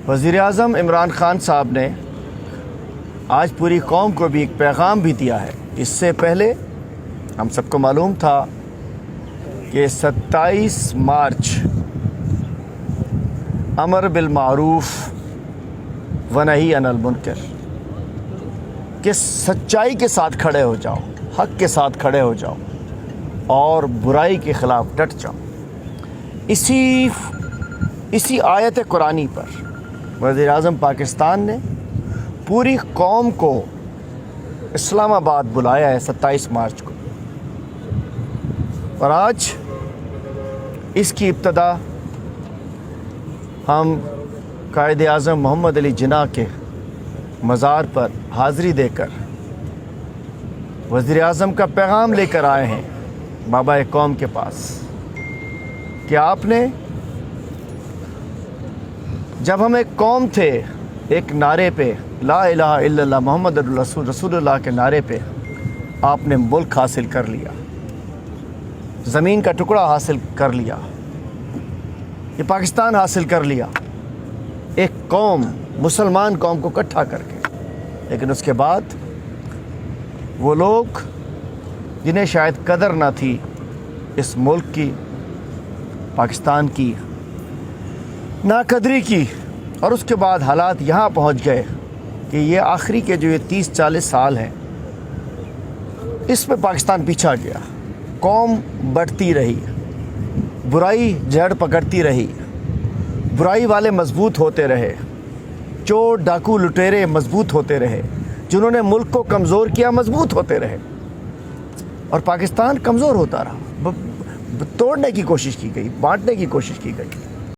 وزیر اعظم عمران خان صاحب نے آج پوری قوم کو بھی ایک پیغام بھی دیا ہے۔ اس سے پہلے ہم سب کو معلوم تھا کہ 27 مارچ امر بالمعروف ونہی عن المنکر کہ سچائی کے ساتھ کھڑے ہو جاؤ، حق کے ساتھ کھڑے ہو جاؤ اور برائی کے خلاف ڈٹ جاؤ۔ اسی آیت قرآنی پر وزیر اعظم پاکستان نے پوری قوم کو اسلام آباد بلایا ہے 27 مارچ کو، اور آج اس کی ابتدا ہم قائد اعظم محمد علی جناح کے مزار پر حاضری دے کر وزیر اعظم کا پیغام لے کر آئے ہیں بابا قوم کے پاس کہ آپ نے، جب ہم ایک قوم تھے، ایک نعرے پہ لا الہ الا اللہ محمد رسول اللہ کے نعرے پہ آپ نے ملک حاصل کر لیا، زمین کا ٹکڑا حاصل کر لیا، یہ پاکستان حاصل کر لیا، ایک قوم، مسلمان قوم کو اکٹھا کر کے۔ لیکن اس کے بعد وہ لوگ جنہیں شاید قدر نہ تھی اس ملک کی، پاکستان کی، ناقدری کی، اور اس کے بعد حالات یہاں پہنچ گئے کہ یہ آخری کے جو یہ 30-40 سال ہیں اس میں پاکستان پیچھا گیا، قوم بڑھتی رہی، برائی جڑ پکڑتی رہی، برائی والے مضبوط ہوتے رہے، چور ڈاکو لٹیرے مضبوط ہوتے رہے، جنہوں نے ملک کو کمزور کیا مضبوط ہوتے رہے، اور پاکستان کمزور ہوتا رہا، توڑنے کی کوشش کی گئی، بانٹنے کی کوشش کی گئی۔